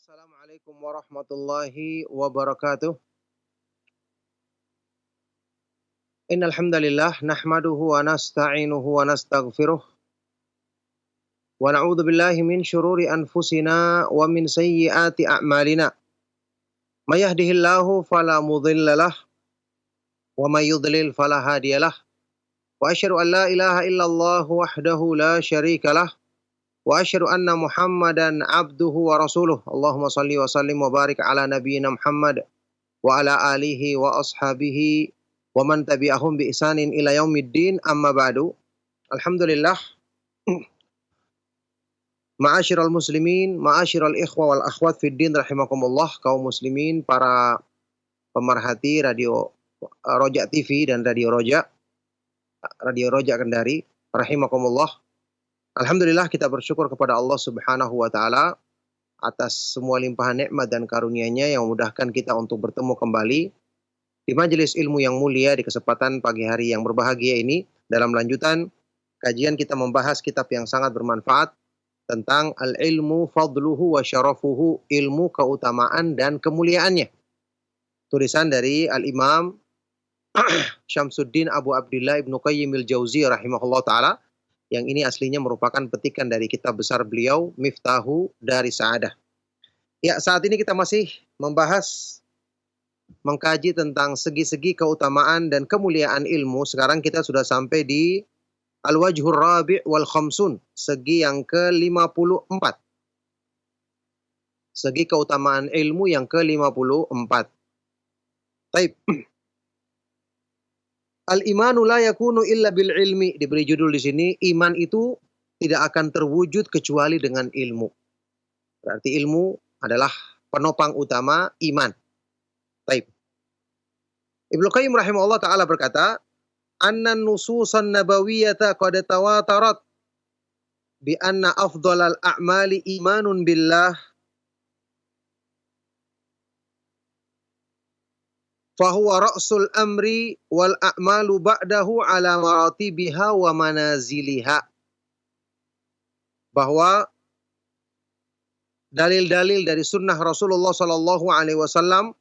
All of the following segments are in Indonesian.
Assalamualaikum warahmatullahi wabarakatuh. Innal hamdalillah nahmaduhu wa nasta'inuhu wa nastaghfiruh wa na'udzu billahi min syururi anfusina wa min sayyiati a'malina. May yahdihillahu fala mudhillalah wa may yudlil fala hadiyalah. Wa asyhadu an la ilaha illallah wahdahu la syarikalah wa asyhadu anna Muhammadan abduhu wa rasuluh. Allahumma shalli wa sallim wa barik ala nabiyyina Muhammad wa ala alihi wa ashabihi wa man tabi'ahum bi ihsanin ila yaumiddin, amma ba'du. Alhamdulillah, ma'asyiral muslimin, ma'asyiral ikhwa wal akhwat fid din rahimakumullah, kaum muslimin, para pemerhati radio Roja TV dan Radio Roja Kendari rahimakumullah. Alhamdulillah, kita bersyukur kepada Allah Subhanahu wa taala atas semua limpahan nikmat dan karunia-Nya yang memudahkan kita untuk bertemu kembali di majelis ilmu yang mulia di kesempatan pagi hari yang berbahagia ini. Dalam lanjutan kajian kita membahas kitab yang sangat bermanfaat tentang al-ilmu fadluhu wa syarafuhu, ilmu keutamaan dan kemuliaannya. Tulisan dari Al-Imam Syamsuddin Abu Abdillah Ibnu Qayyim al-Jauziyah rahimahullah ta'ala, yang ini aslinya merupakan petikan dari kitab besar beliau, Miftahu dari Sa'adah. Ya, saat ini kita masih mengkaji tentang segi-segi keutamaan dan kemuliaan ilmu. Sekarang kita sudah sampai di Al-Wajhur Rabi' wal Khamsun, segi yang ke-54. Segi keutamaan ilmu yang ke-54. Taib. Al-imanu la yakunu illa bil ilmi, diberi judul di sini, iman itu tidak akan terwujud kecuali dengan ilmu. Berarti ilmu adalah penopang utama iman. Taib. Ibnu Qayyim rahimahullah ta'ala berkata, anna nususan nabawiyata qad tawatarat bi anna afdhalal a'mali imanun billah fahuwa ra'sul amri wal a'malu ba'dahu ala maratibiha wa manaziliha. Bahwa dalil-dalil dari sunnah Rasulullah sallallahu alaihi wasallam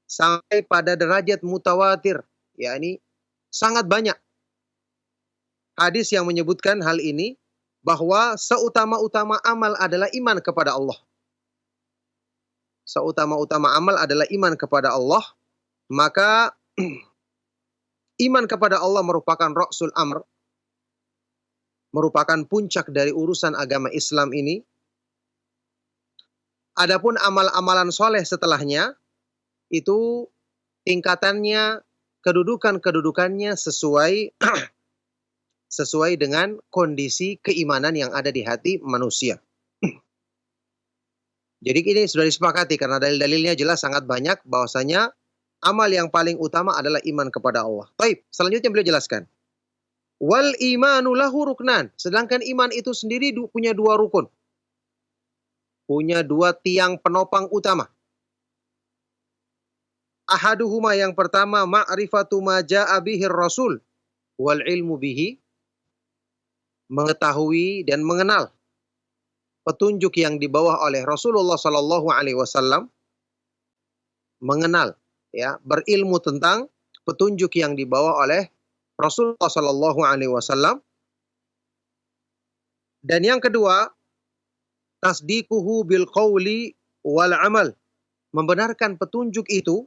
sampai pada derajat mutawatir, yakni sangat banyak hadis yang menyebutkan hal ini, bahwa seutama-utama amal adalah iman kepada Allah. Seutama-utama amal adalah iman kepada Allah, maka iman kepada Allah merupakan ra'sul amr, merupakan puncak dari urusan agama Islam ini. Adapun amal-amalan soleh setelahnya, itu tingkatannya, kedudukannya sesuai dengan kondisi keimanan yang ada di hati manusia. Jadi ini sudah disepakati karena dalil-dalilnya jelas sangat banyak bahwasanya amal yang paling utama adalah iman kepada Allah. Baik, selanjutnya beliau jelaskan. Wal imanu lahu ruknan. Sedangkan iman itu sendiri punya dua rukun. Punya dua tiang penopang utama. Ahaduhuma, yang pertama, ma'rifatu ma ja'a bihir rasul wal ilmu bihi. Mengetahui dan mengenal petunjuk yang dibawa oleh Rasulullah sallallahu alaihi wasallam. Mengenal, ya, berilmu tentang petunjuk yang dibawa oleh Rasulullah sallallahu alaihi wasallam. Dan yang kedua, tasdiquhu bil qawli wal amal. Membenarkan petunjuk itu,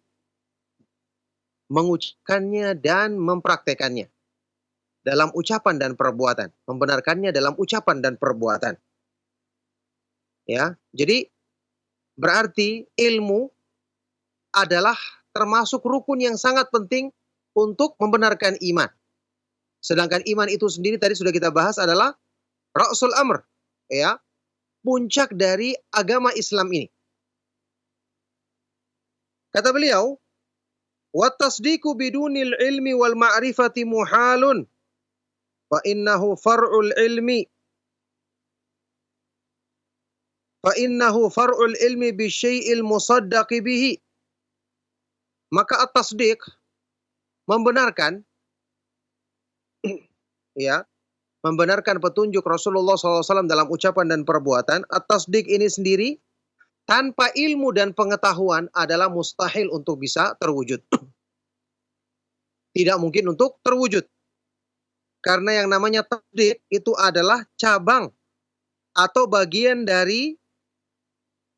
mengucapkannya dan mempraktekannya dalam ucapan dan perbuatan. Membenarkannya dalam ucapan dan perbuatan. Ya, jadi berarti ilmu adalah termasuk rukun yang sangat penting untuk membenarkan iman. Sedangkan iman itu sendiri tadi sudah kita bahas adalah ra'sul amr, ya, puncak dari agama Islam ini. Kata beliau, wa tasdiqu bidunil ilmi wal ma'rifati muhalun fa innahu far'ul ilmi bisyai'il musaddaqi bihi. Maka at-tasdiq, membenarkan, ya, membenarkan petunjuk Rasulullah SAW dalam ucapan dan perbuatan. At-tasdiq ini sendiri tanpa ilmu dan pengetahuan adalah mustahil untuk bisa terwujud. Tidak mungkin untuk terwujud. Karena yang namanya takdir itu adalah cabang atau bagian dari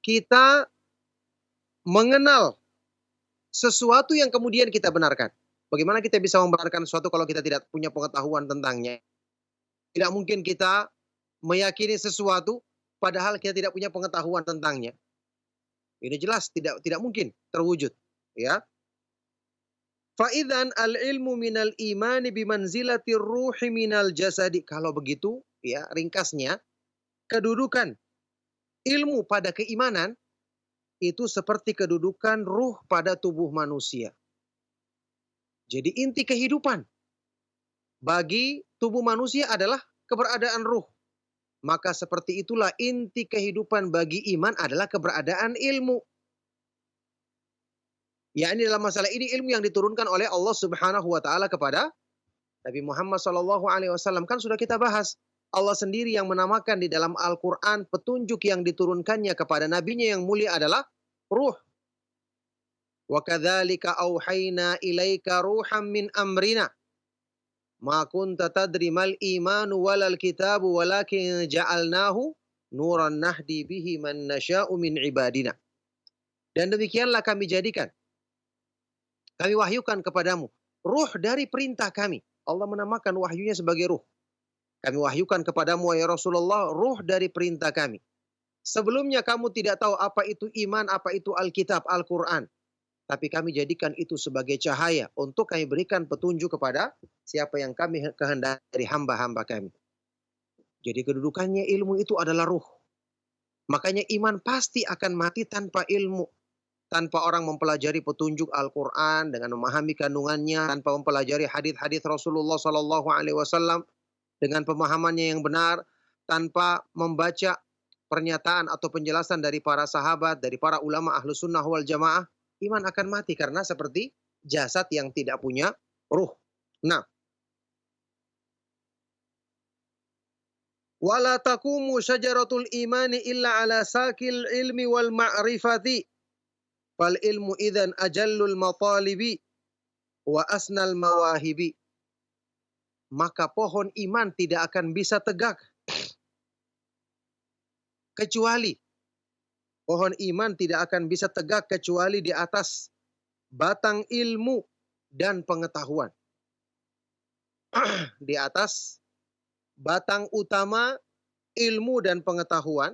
kita mengenal sesuatu yang kemudian kita benarkan. Bagaimana kita bisa membenarkan sesuatu kalau kita tidak punya pengetahuan tentangnya? Tidak mungkin kita meyakini sesuatu padahal kita tidak punya pengetahuan tentangnya. Ini jelas tidak mungkin terwujud, ya. Fa'idzan al-ilmu minal imani bimanzilatir ruhi minal jasadi. Kalau begitu, ya, ringkasnya, kedudukan ilmu pada keimanan itu seperti kedudukan ruh pada tubuh manusia. Jadi inti kehidupan bagi tubuh manusia adalah keberadaan ruh. Maka seperti itulah inti kehidupan bagi iman adalah keberadaan ilmu. Ya, ini dalam masalah ini ilmu yang diturunkan oleh Allah Subhanahu wa taala kepada Nabi Muhammad sallallahu alaihi wasallam, kan sudah kita bahas. Allah sendiri yang menamakan di dalam Al-Qur'an petunjuk yang diturunkannya kepada nabinya yang mulia adalah ruh. Wa kadzalika auhayna ilaika ruham min amrina ma kunta tadri mal imanu walal kitabu walakin ja'alnahu nuran nahdi bihi man nasya'u min ibadina. Dan demikianlah kami jadikan, kami wahyukan kepadamu ruh dari perintah kami. Allah menamakan wahyunya sebagai ruh. Kami wahyukan kepadamu wahai Rasulullah ruh dari perintah kami. Sebelumnya kamu tidak tahu apa itu iman, apa itu Alkitab, Al-Quran. Tapi kami jadikan itu sebagai cahaya untuk kami berikan petunjuk kepada siapa yang kami kehendaki dari hamba-hamba kami. Jadi kedudukannya ilmu itu adalah ruh. Makanya iman pasti akan mati tanpa ilmu. Tanpa orang mempelajari petunjuk Al-Quran dengan memahami kandungannya, tanpa mempelajari hadis-hadis Rasulullah Sallallahu Alaihi Wasallam dengan pemahamannya yang benar, tanpa membaca pernyataan atau penjelasan dari para sahabat, dari para ulama ahlu sunnah wal jamaah, iman akan mati karena seperti jasad yang tidak punya ruh. Nah, wala taqumu syajaratul imani illa ala sakil ilmi wal ma'rifati. Fal ilmu idzan ajallul matalibi wa asnal mawahibi. Maka pohon iman tidak akan bisa tegak kecuali pohon iman tidak akan bisa tegak kecuali di atas batang ilmu dan pengetahuan. Di atas batang utama ilmu dan pengetahuan,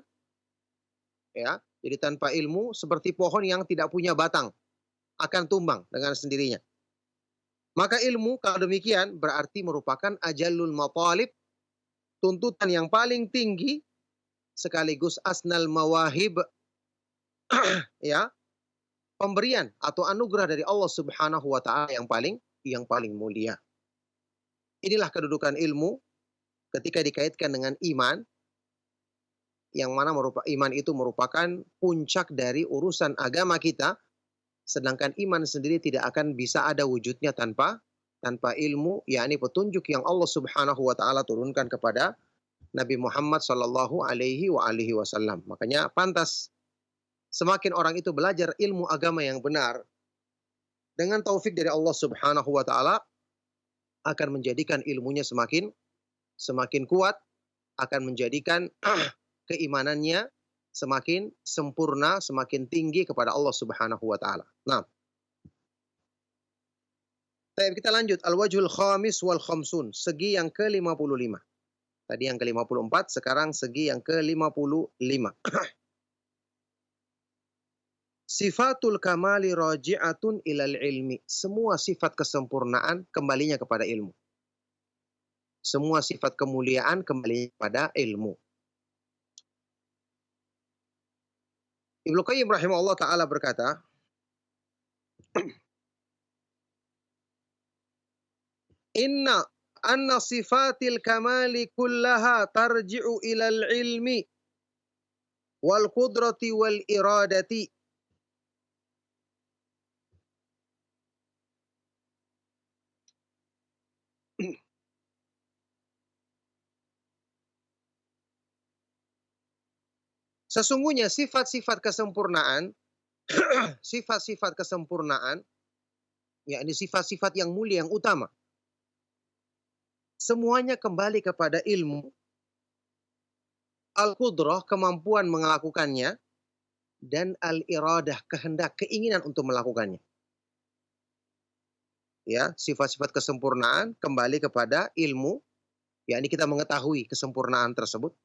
ya. Jadi tanpa ilmu seperti pohon yang tidak punya batang, akan tumbang dengan sendirinya. Maka ilmu kalau demikian berarti merupakan ajallul matalib, tuntutan yang paling tinggi sekaligus asnal mawahib, ya, pemberian atau anugerah dari Allah Subhanahu wa taala yang paling mulia. Inilah kedudukan ilmu ketika dikaitkan dengan iman, yang mana iman itu merupakan puncak dari urusan agama kita, sedangkan iman sendiri tidak akan bisa ada wujudnya tanpa ilmu, yakni petunjuk yang Allah Subhanahu wa taala turunkan kepada Nabi Muhammad sallallahu alaihi wasallam. Makanya pantas semakin orang itu belajar ilmu agama yang benar dengan taufik dari Allah Subhanahu wa taala, akan menjadikan ilmunya semakin kuat, akan menjadikan keimanannya semakin sempurna, semakin tinggi kepada Allah Subhanahu wa taala. Nah, kita lanjut al-wajhul khamis wal khamsun, segi yang ke-55. Tadi yang ke-54, sekarang segi yang ke-55. Sifatul kamali raji'atun ilal ilmi. Semua sifat kesempurnaan kembalinya kepada ilmu. Semua sifat kemuliaan kembali kepada ilmu. Ibnu Qayyim rahimahullah ta'ala berkata, anna sifatil kamali kullaha tarji'u ilal ilmi wal qudrati wal iradati. Sesungguhnya sifat-sifat kesempurnaan, sifat-sifat kesempurnaan, ya ini sifat-sifat yang mulia, yang utama, semuanya kembali kepada ilmu, al-qudrah, kemampuan melakukannya, dan al-iradah, kehendak, keinginan untuk melakukannya. Ya, sifat-sifat kesempurnaan kembali kepada ilmu, yakni kita mengetahui kesempurnaan tersebut.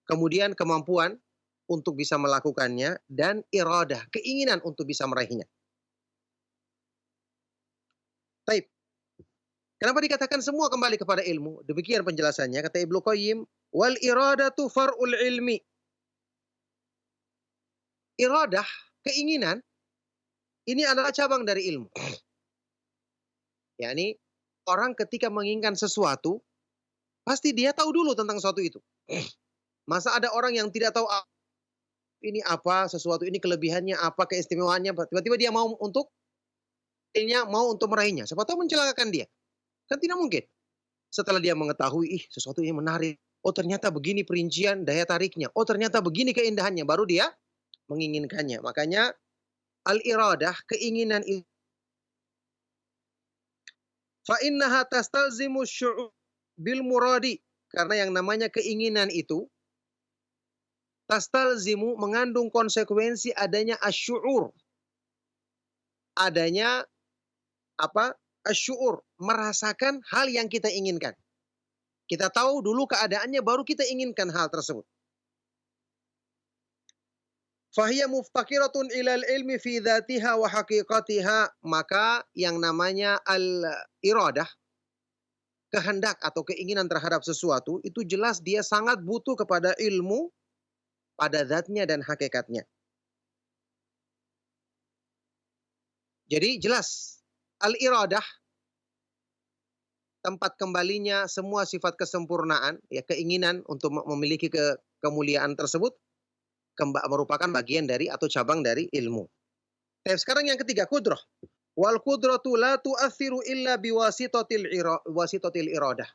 Kemudian kemampuan untuk bisa melakukannya, dan iradah, keinginan untuk bisa meraihnya. Baik. Kenapa dikatakan semua kembali kepada ilmu? Demikian penjelasannya, kata Ibnu Qayyim, wal iradatu far'ul ilmi. Iradah, keinginan, ini adalah cabang dari ilmu. Yakni orang ketika menginginkan sesuatu, pasti dia tahu dulu tentang sesuatu itu. Masa ada orang yang tidak tahu ini apa, sesuatu ini kelebihannya apa, keistimewaannya, tiba-tiba dia mau untuk meraihnya. Siapa tahu mencelakakan dia. Kan tidak mungkin. Setelah dia mengetahui, sesuatu ini menarik. Oh ternyata begini perincian daya tariknya. Oh ternyata begini keindahannya. Baru dia menginginkannya. Makanya al-iradah, keinginan itu. Fa'innaha tastalzimu syu'ur bil muradi. Karena yang namanya keinginan itu, tastalzimu, mengandung konsekuensi adanya asyu'ur. Adanya apa? Asyu'ur, merasakan hal yang kita inginkan. Kita tahu dulu keadaannya, baru kita inginkan hal tersebut. Fahiya muftakiratun ilal ilmi fi dhatiha wa haqiqatiha. Maka yang namanya al-iradah, kehendak atau keinginan terhadap sesuatu, itu jelas dia sangat butuh kepada ilmu pada zatnya dan hakikatnya. Jadi jelas, al-iradah, tempat kembalinya semua sifat kesempurnaan, ya keinginan untuk memiliki kemuliaan tersebut, merupakan bagian dari atau cabang dari ilmu. Sekarang yang ketiga, kudrah. Wal qudratu la tu'athiru illa biwasitatil iradah.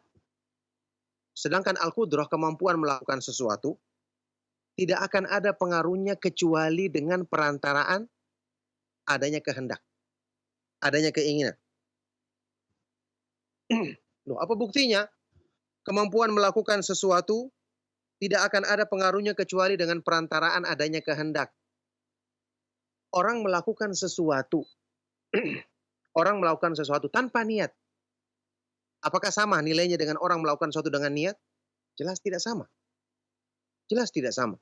Sedangkan al-qudrah, kemampuan melakukan sesuatu, tidak akan ada pengaruhnya kecuali dengan perantaraan adanya kehendak, adanya keinginan. Loh, apa buktinya? Kemampuan melakukan sesuatu tidak akan ada pengaruhnya kecuali dengan perantaraan adanya kehendak. Orang melakukan sesuatu, orang melakukan sesuatu tanpa niat. Apakah sama nilainya dengan orang melakukan sesuatu dengan niat? Jelas tidak sama. Jelas tidak sama.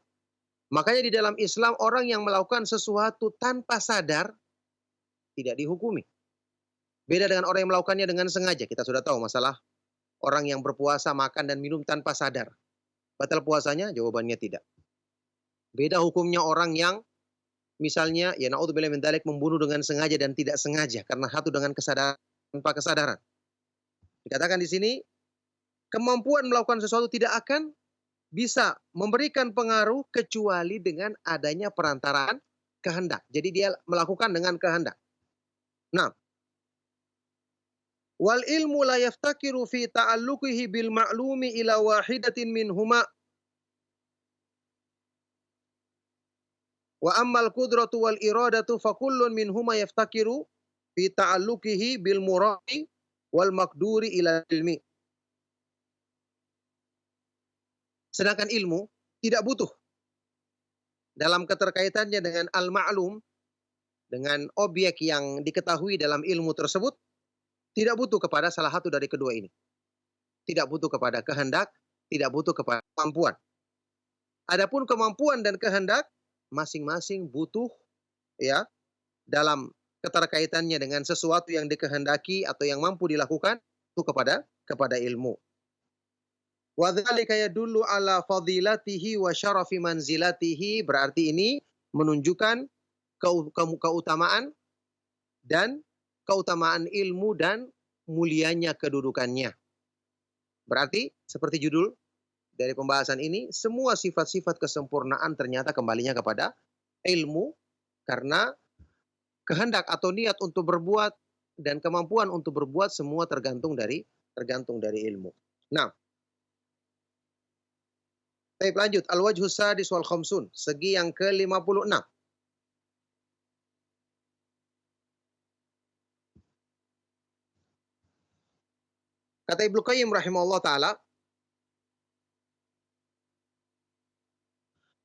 Makanya di dalam Islam, orang yang melakukan sesuatu tanpa sadar tidak dihukumi. Beda dengan orang yang melakukannya dengan sengaja. Kita sudah tahu masalah orang yang berpuasa, makan dan minum tanpa sadar. Batal puasanya? Jawabannya tidak. Beda hukumnya orang yang misalnya, ya na'udzubillah min dzalik, membunuh dengan sengaja dan tidak sengaja karena satu dengan kesadaran, tanpa kesadaran. Dikatakan di sini, kemampuan melakukan sesuatu tidak akan bisa memberikan pengaruh kecuali dengan adanya perantaraan kehendak. Jadi dia melakukan dengan kehendak. Nah, wal ilmu la yaftakiru fi ta'alluqihi bil ma'lumi ila wahidatin minhuma. Wa ammal qudratu wal iradatu fa kullun minhuma yaftakiru fi ta'alluqihi bil muradi wal maqduri ila ilmi. Sedangkan ilmu tidak butuh dalam keterkaitannya dengan al-ma'lum, dengan objek yang diketahui dalam ilmu tersebut, tidak butuh kepada salah satu dari kedua ini. Tidak butuh kepada kehendak, tidak butuh kepada kemampuan. Adapun kemampuan dan kehendak, masing-masing butuh ya dalam keterkaitannya dengan sesuatu yang dikehendaki atau yang mampu dilakukan, itu kepada ilmu. Wa dzalika yadullu ala fadilatihi wa syarafi manzilatihi. Berarti ini menunjukkan keutamaan dan keutamaan ilmu dan mulianya kedudukannya. Berarti seperti judul dari pembahasan ini, semua sifat-sifat kesempurnaan ternyata kembalinya kepada ilmu, karena kehendak atau niat untuk berbuat dan kemampuan untuk berbuat semua tergantung dari ilmu. Nah, Baik, lanjut. Al-wajhus sadis wal khamsun, segi yang ke-56. Kata Ibnu Qayyim rahimahullah taala,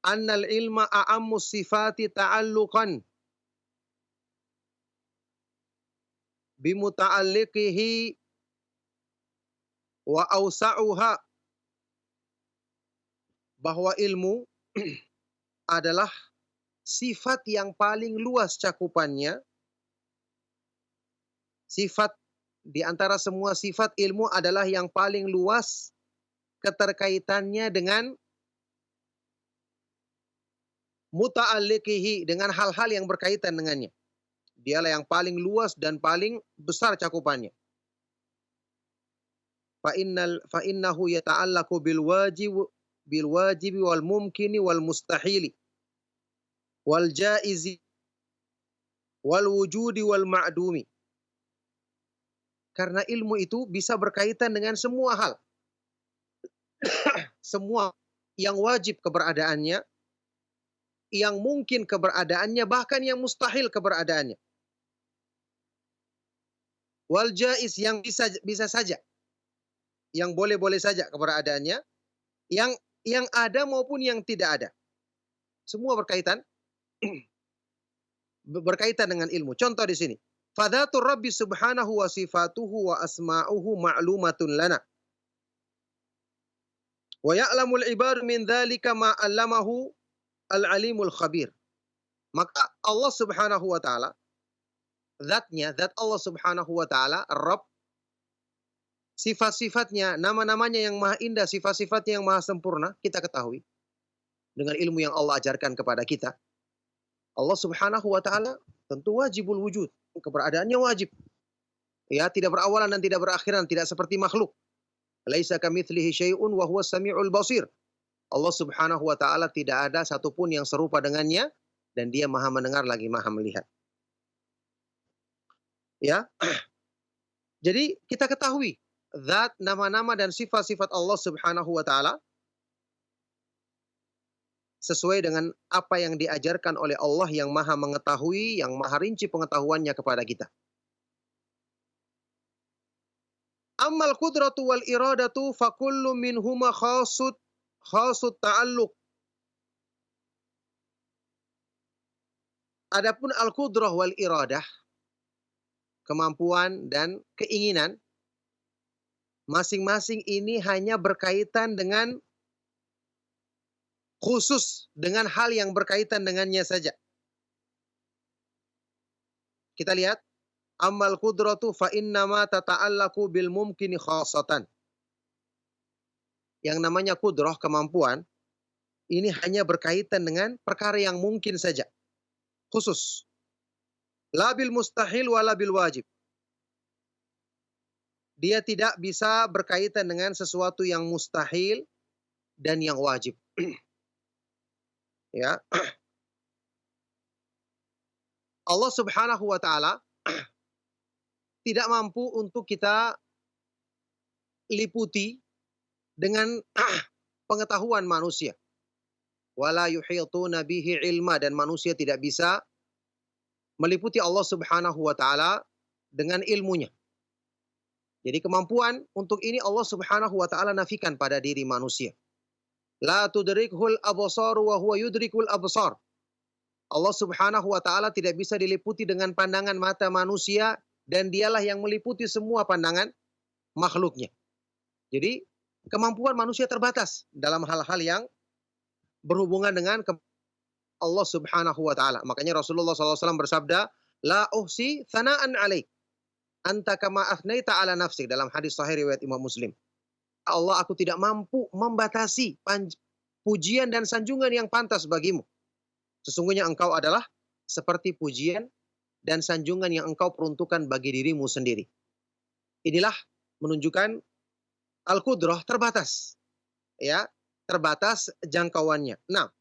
annal ilma a'ammu sifati ta'alluqan bimuta'alliqihi wa awsa'uha, bahwa ilmu adalah sifat yang paling luas cakupannya. Sifat di antara semua sifat, ilmu adalah yang paling luas keterkaitannya dengan muta'alliqihi, dengan hal-hal yang berkaitan dengannya. Dialah yang paling luas dan paling besar cakupannya. Fa innahu yata'allaqu bil wajibi wal mumkini wal mustahili wal jaizi wal wujudi wal ma'dumi. Karena ilmu itu bisa berkaitan dengan semua hal. Semua yang wajib keberadaannya, yang mungkin keberadaannya, bahkan yang mustahil keberadaannya. Wal jaiz, yang bisa saja, yang boleh-boleh saja keberadaannya, yang ada maupun yang tidak ada. Semua berkaitan dengan ilmu. Contoh di sini. Fadhatur Rabbi subhanahu wa sifatuhu wa asma'uhu ma'lumatun lana. Wa ya'lamul ibadu min dhalika ma 'allamahu al-alimul khabir. Maka Allah subhanahu wa ta'ala, zat Allah subhanahu wa ta'ala, Rabb, sifat-sifatnya, nama-namanya yang maha indah, sifat-sifatnya yang maha sempurna, kita ketahui dengan ilmu yang Allah ajarkan kepada kita. Allah subhanahu wa ta'ala tentu wajibul wujud, keberadaannya wajib. Ya, tidak berawalan dan tidak berakhiran, tidak seperti makhluk. Laisa kamitslihi syai'un wa huwas samiul basir. Allah subhanahu wa ta'ala tidak ada satupun yang serupa dengannya, dan dia maha mendengar lagi maha melihat. Ya. Jadi kita ketahui zat, nama-nama dan sifat-sifat Allah subhanahu wa ta'ala sesuai dengan apa yang diajarkan oleh Allah yang maha mengetahui, yang maha rinci pengetahuannya kepada kita. Ammal qudratu wal iradatu fakullu minhuma khasut ta'alluq. Adapun al-qudrah wal iradah, kemampuan dan keinginan, masing-masing ini hanya berkaitan dengan khusus, dengan hal yang berkaitan dengannya saja. Kita lihat, ammal qudratu fa innama tata'allaqu bil mumkini khassatan. Yang namanya qudrah, kemampuan, ini hanya berkaitan dengan perkara yang mungkin saja, khusus. La bil mustahil wala bil wajib. Dia tidak bisa berkaitan dengan sesuatu yang mustahil dan yang wajib. Ya. Allah subhanahu wa ta'ala tidak mampu untuk kita liputi dengan pengetahuan manusia. Wala yuhituna bihi ilma, dan manusia tidak bisa meliputi Allah subhanahu wa ta'ala dengan ilmunya. Jadi kemampuan untuk ini Allah subhanahu wa ta'ala nafikan pada diri manusia. La tudrikhul absaru wa huwa yudrikul absar. Allah subhanahu wa ta'ala tidak bisa diliputi dengan pandangan mata manusia, dan dialah yang meliputi semua pandangan makhluknya. Jadi kemampuan manusia terbatas dalam hal-hal yang berhubungan dengan Allah subhanahu wa ta'ala. Makanya Rasulullah SAW bersabda, La uhsi thana'an alaik, anta kama afnaita ala nafsik, dalam hadis sahih riwayat Imam Muslim. Allah, aku tidak mampu membatasi pujian dan sanjungan yang pantas bagimu. Sesungguhnya engkau adalah seperti pujian dan sanjungan yang engkau peruntukkan bagi dirimu sendiri. Inilah menunjukkan al-qudrah terbatas. Ya, terbatas jangkauannya. Nah,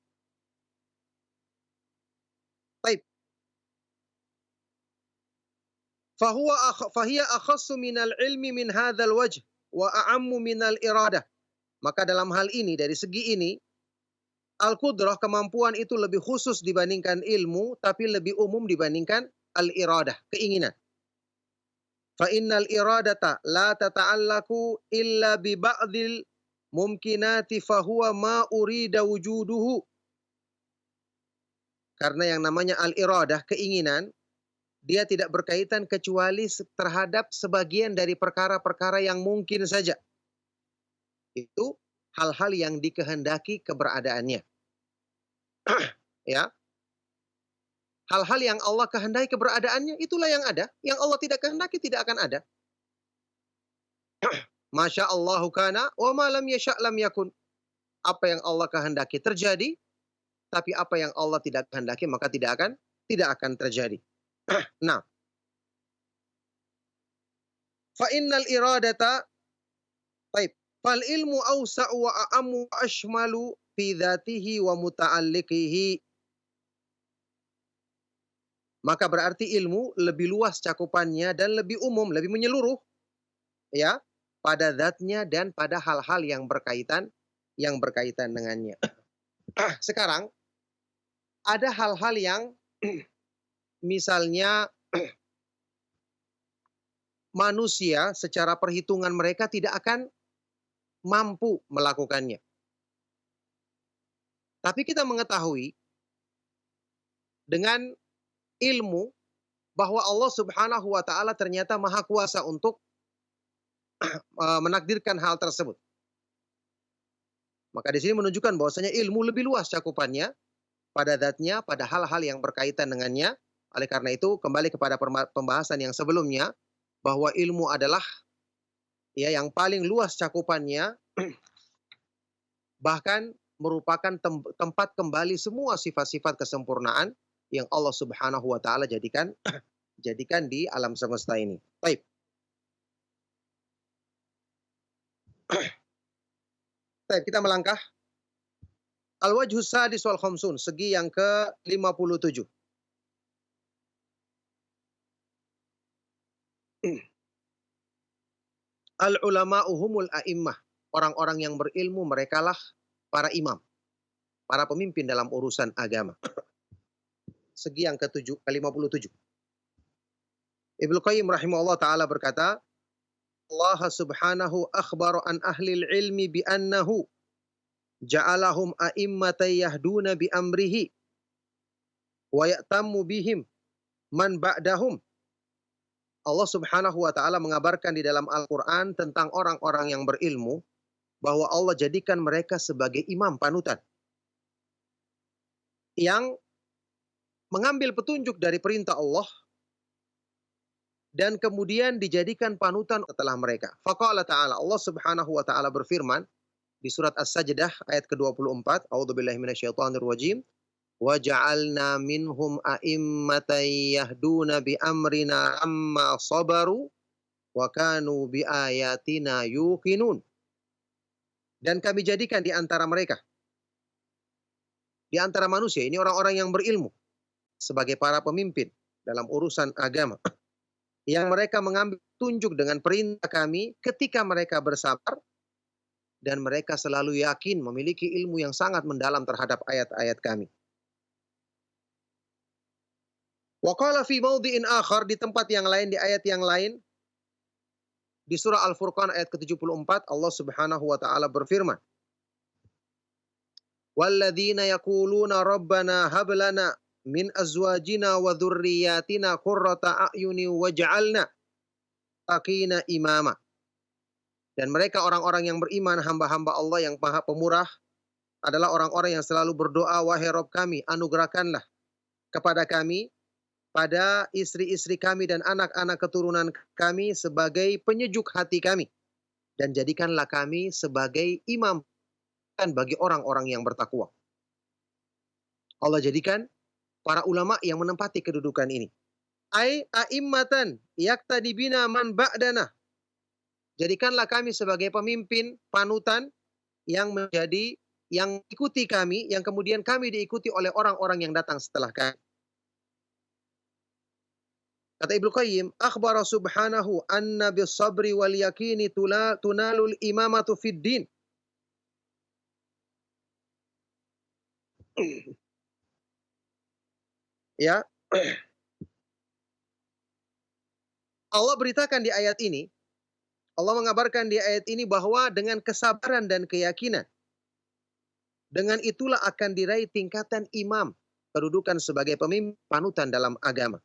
baik. Fahiya akhassu minal ilmi min hadzal wajh wa a'ammu minal iradah. Maka dalam hal ini, dari segi ini, Al-qudrah, kemampuan itu lebih khusus dibandingkan ilmu, tapi lebih umum dibandingkan al-iradah, keinginan. Fa innal iradata la tata'allaku illa bi ba'dil mumkinati fa huwa ma urida wujuduhu. Karena yang namanya al-iradah, keinginan, dia tidak berkaitan kecuali terhadap sebagian dari perkara-perkara yang mungkin saja. Itu hal-hal yang dikehendaki keberadaannya. Ya, hal-hal yang Allah kehendaki keberadaannya, itulah yang ada. Yang Allah tidak kehendaki tidak akan ada. Masya Allahu kana wa ma lam yasha' lam yakun. Apa yang Allah kehendaki terjadi, tapi apa yang Allah tidak kehendaki maka tidak akan terjadi. Nah, fa innal iradata, baik, fal ilmu awsa'u wa a'ammu wa ashmalu fi dzatihi wa muta'alliqihi. Maka berarti ilmu lebih luas cakupannya dan lebih umum, lebih menyeluruh, ya, pada zatnya dan pada hal-hal yang berkaitan dengannya. Sekarang ada hal-hal yang misalnya manusia secara perhitungan mereka tidak akan mampu melakukannya. Tapi kita mengetahui dengan ilmu bahwa Allah Subhanahu wa taala ternyata maha kuasa untuk menakdirkan hal tersebut. Maka di sini menunjukkan bahwasanya ilmu lebih luas cakupannya pada zatnya, pada hal-hal yang berkaitan dengannya. Oleh karena itu, kembali kepada pembahasan yang sebelumnya, bahwa ilmu adalah ya yang paling luas cakupannya, bahkan merupakan tempat kembali semua sifat-sifat kesempurnaan yang Allah Subhanahu wa taala jadikan di alam semesta ini. Baik. Baik, kita melangkah. Al-wajhus sadis wal khamsun, segi yang ke-57. Al-ulama'u humul a'immah. Orang-orang yang berilmu merekalah para imam, para pemimpin dalam urusan agama. Segi yang ke-57. Ibnu Qayyim rahimahullah taala berkata, Allah subhanahu akhbar an ahlil ilmi bi annahu ja'alahum a'immatan yahduna bi amrihi wa ya'tammu bihim man ba'dahum. Allah Subhanahu wa taala mengabarkan di dalam Al-Qur'an tentang orang-orang yang berilmu bahwa Allah jadikan mereka sebagai imam panutan yang mengambil petunjuk dari perintah Allah dan kemudian dijadikan panutan setelah mereka. Faqala ta'ala, Allah Subhanahu wa taala berfirman di surat As-Sajdah ayat ke-24, A'udzubillahi minasyaitonir rajim, wa ja'alna minhum a'immatan yahduna bi amrina amma sabaru wa kanu bi ayatina yuqinun. Dan kami jadikan di antara mereka, di antara manusia ini orang-orang yang berilmu sebagai para pemimpin dalam urusan agama, yang mereka mengambil tunjuk dengan perintah kami ketika mereka bersabar dan mereka selalu yakin memiliki ilmu yang sangat mendalam terhadap ayat-ayat kami. Wa qala fi mawdi'in akhar, di tempat yang lain, di ayat yang lain, di surah Al-Furqan ayat ke-74, Allah Subhanahu wa taala berfirman, walladzina yaquluna rabbana hab lana min azwajina wa dzurriyyatina qurrata a'yuni waj'alna taqina imama. Dan mereka orang-orang yang beriman, hamba-hamba Allah yang Maha Pemurah, adalah orang-orang yang selalu berdoa, wahai Rabb kami, anugerahkanlah kepada kami, pada istri-istri kami dan anak-anak keturunan kami sebagai penyejuk hati kami, dan jadikanlah kami sebagai imam dan bagi orang-orang yang bertakwa. Allah jadikan para ulama yang menempati kedudukan ini. Ai a'immatan yaktadi bina man ba'dana. Jadikanlah kami sebagai pemimpin, panutan yang ikuti kami, yang kemudian kami diikuti oleh orang-orang yang datang setelah kami. Kata Ibnu Qayyim, akhbara subhanahu anna bis sabri wal yakini tunalul imamatu fid din. Ya, Allah beritakan di ayat ini, Allah mengabarkan di ayat ini bahwa dengan kesabaran dan keyakinan, dengan itulah akan diraih tingkatan imam, kedudukan sebagai pemimpin panutan dalam agama.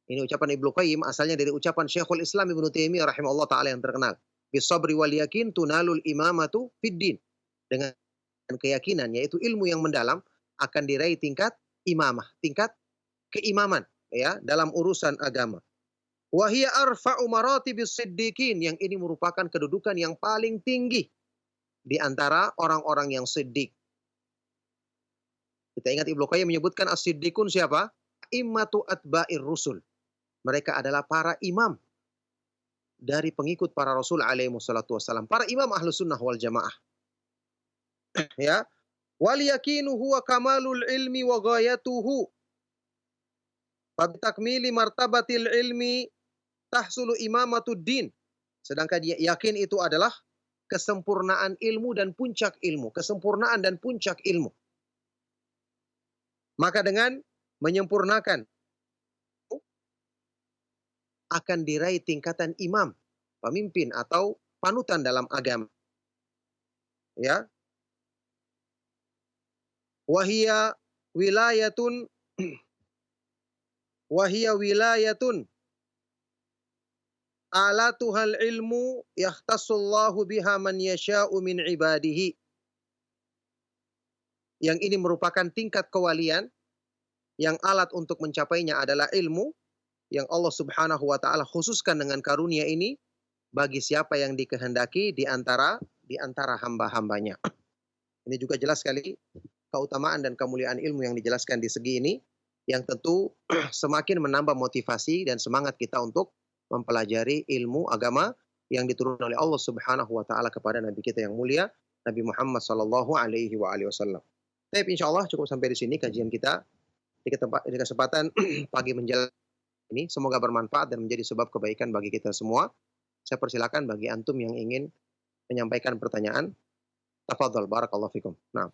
Ini ucapan Ibnu Qayyim, asalnya dari ucapan Syekhul Islam Ibnu Taimiyah rahimahullah taala yang terkenal. Bisabri wal yakin tunalul imamatu fid din. Dengan keyakinan, yaitu ilmu yang mendalam, akan diraih tingkat imamah, tingkat keimaman ya dalam urusan agama. Wa hiya arfa'u maratibis siddiqin, yang ini merupakan kedudukan yang paling tinggi di antara orang-orang yang siddiq. Kita ingat Ibnu Qayyim menyebutkan as-siddiqun siapa? Immatu atba'ir rusul. Mereka adalah para imam dari pengikut para rasul alaihi wassalatu wassalam. Para imam ahlus sunnah wal jamaah. Ya. Wal yakinu huwa kamalul ilmi wa ghayatuhu. Fabitakmili martabatil ilmi tahsulu imamatud din. Sedangkan yakin itu adalah kesempurnaan ilmu dan puncak ilmu. Kesempurnaan dan puncak ilmu. Maka dengan menyempurnakan akan diraih tingkatan imam, pemimpin atau panutan dalam agama. Ya. Wahia wilayatun alatuhal ilmu yahtassullahu biha man yasha'u min ibadihi. Yang ini merupakan tingkat kewalian yang alat untuk mencapainya adalah ilmu yang Allah Subhanahu wa taala khususkan dengan karunia ini bagi siapa yang dikehendaki di antara hamba-hambanya. Ini juga jelas sekali keutamaan dan kemuliaan ilmu yang dijelaskan di segi ini, yang tentu semakin menambah motivasi dan semangat kita untuk mempelajari ilmu agama yang diturunkan oleh Allah Subhanahu wa taala kepada nabi kita yang mulia, Nabi Muhammad sallallahu alaihi wasallam. Tapi insyaallah cukup sampai di sini kajian kita di kesempatan pagi menjelang ini. Semoga bermanfaat dan menjadi sebab kebaikan bagi kita semua. Saya persilakan bagi antum yang ingin menyampaikan pertanyaan. Tafadhol, barakallahu fikum. Nah.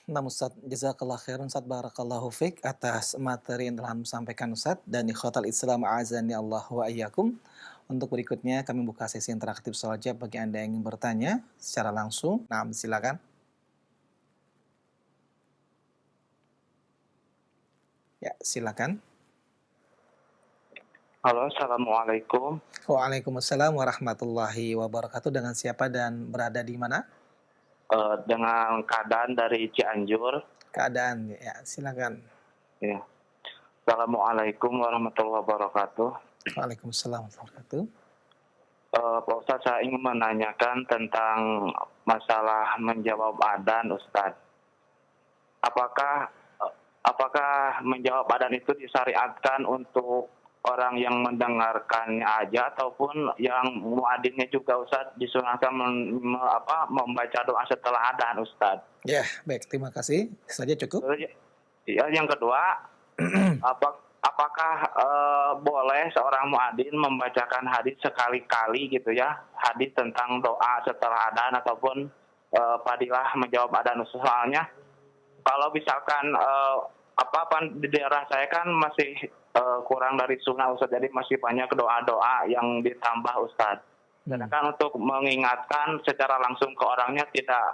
Nah, Ustaz, jazakallah khairan, Ustaz, barakallahu fik atas materi yang telah disampaikan Ustaz, dan ikhwatal Islam azani Allah wa iyyakum. Untuk berikutnya kami buka sesi interaktif soal jawab bagi Anda yang ingin bertanya secara langsung. Nah, silakan. Ya, silakan. Halo, assalamualaikum. Waalaikumsalam warahmatullahi wabarakatuh. Dengan siapa dan berada di mana? Dengan Keadaan dari Cianjur. Keadaan, ya, silakan. Ya. Assalamualaikum warahmatullahi wabarakatuh. Waalaikumsalam warahmatullahi wabarakatuh. Pak Ustadz, saya ingin menanyakan tentang masalah menjawab adzan, Ustadz. Apakah menjawab adzan itu disyariatkan untuk orang yang mendengarkannya aja ataupun yang muadzinnya juga, Ustadz, disunahkan membaca doa setelah adzan, Ustadz? Ya, baik, terima kasih. Saja cukup. Ya, yang kedua, apakah boleh seorang muadzin membacakan hadis sekali-kali gitu ya, hadis tentang doa setelah adzan ataupun fadilah menjawab adzan? Soalnya kalau misalkan di daerah saya kan masih kurang dari sunnah, Ustadz, jadi masih banyak doa-doa yang ditambah, Ustadz. Sedangkan untuk mengingatkan secara langsung ke orangnya tidak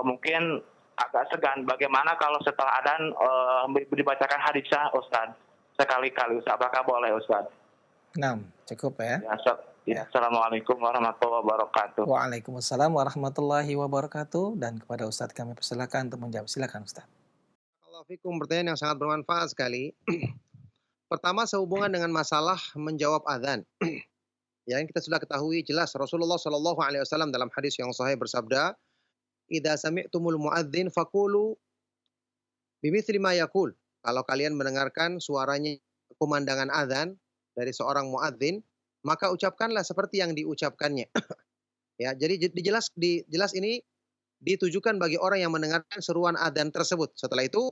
mungkin agak segan. Bagaimana kalau setelah adzan dibacakan hadisnya, Ustadz, sekali-kali, Ustadz? Apakah boleh, Ustadz? Nah, cukup ya. Ya. Assalamualaikum warahmatullahi wabarakatuh. Waalaikumsalam warahmatullahi wabarakatuh. Dan kepada Ustadz kami persilakan untuk menjawab. Silakan, Ustadz. Fikum, pertanyaan yang sangat bermanfaat sekali. Pertama, sehubungan dengan masalah menjawab adzan. Yang kita sudah ketahui jelas Rasulullah Shallallahu alaihi wasallam dalam hadis yang sahih bersabda, "Idza sami'tumul muadzin faqulu bimithli ma yaqul." Kalau kalian mendengarkan suaranya pemandangan adzan dari seorang muadzin, maka ucapkanlah seperti yang diucapkannya. Ya, jadi jelas ini ditujukan bagi orang yang mendengarkan seruan adzan tersebut. Setelah itu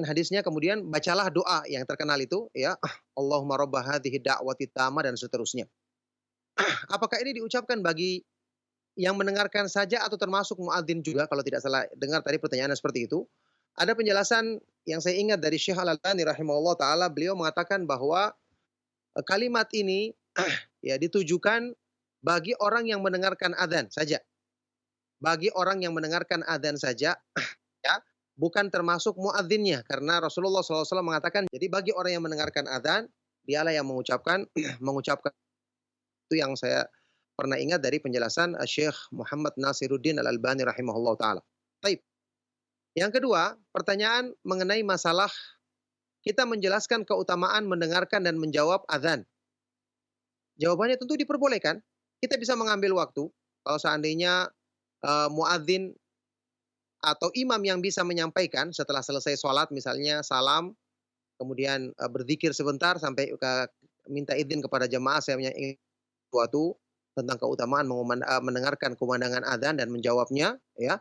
hadisnya kemudian bacalah doa yang terkenal itu, ya, Allahumma rabba hadhihi da'wati tamma dan seterusnya. Apakah ini diucapkan bagi yang mendengarkan saja atau termasuk muadzin juga kalau tidak salah dengar tadi pertanyaannya seperti itu. Ada penjelasan yang saya ingat dari Syekh Al-Albani rahimahullah taala, beliau mengatakan bahwa kalimat ini ya ditujukan bagi orang yang mendengarkan adzan saja. Bagi orang yang mendengarkan adzan saja ya, bukan termasuk muadzinnya karena Rasulullah SAW mengatakan jadi bagi orang yang mendengarkan adzan dialah yang mengucapkan mengucapkan itu yang saya pernah ingat dari penjelasan Syekh Muhammad Nasiruddin Al-Albani rahimahullah taala. Baik. Yang kedua, pertanyaan mengenai masalah kita menjelaskan keutamaan mendengarkan dan menjawab adzan. Jawabannya tentu diperbolehkan. Kita bisa mengambil waktu kalau seandainya muadzin atau imam yang bisa menyampaikan setelah selesai sholat misalnya salam, kemudian berzikir sebentar sampai minta izin kepada jamaah saya ingin sesuatu tentang keutamaan mendengarkan kumandangan adzan dan menjawabnya ya.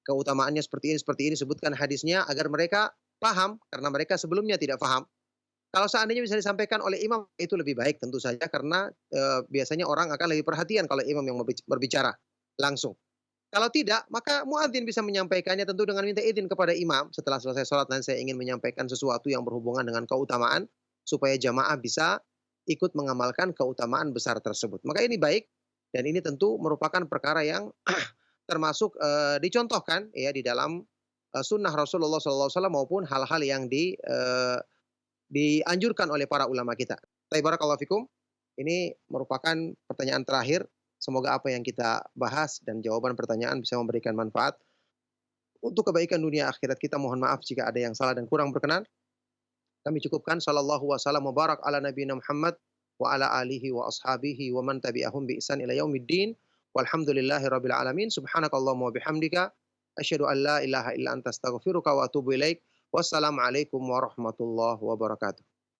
Keutamaannya seperti ini sebutkan hadisnya agar mereka paham karena mereka sebelumnya tidak paham. Kalau seandainya bisa disampaikan oleh imam itu lebih baik tentu saja karena biasanya orang akan lebih perhatian kalau imam yang berbicara langsung. Kalau tidak, maka muadzin bisa menyampaikannya tentu dengan minta izin kepada imam setelah selesai sholat dan saya ingin menyampaikan sesuatu yang berhubungan dengan keutamaan supaya jamaah bisa ikut mengamalkan keutamaan besar tersebut. Maka ini baik dan ini tentu merupakan perkara yang termasuk dicontohkan ya di dalam sunnah Rasulullah SAW maupun hal-hal yang dianjurkan oleh para ulama kita. Barakallahu fikum. Ini merupakan pertanyaan terakhir. Semoga apa yang kita bahas dan jawaban pertanyaan bisa memberikan manfaat untuk kebaikan dunia akhirat kita. Mohon maaf jika ada yang salah dan kurang berkenan. Kami cukupkan. Sallallahu wasallam wa barak ala nabiyina Muhammad wa ala alihi wa ashabihi wa man tabi'ahum bi ihsan ila yaumiddin. Walhamdulillahi rabbil alamin. Subhanakallahumma wa bihamdika asyhadu an la ilaha illa anta astaghfiruka wa atubu ilaik. Wassalamualaikum warahmatullahi wabarakatuh.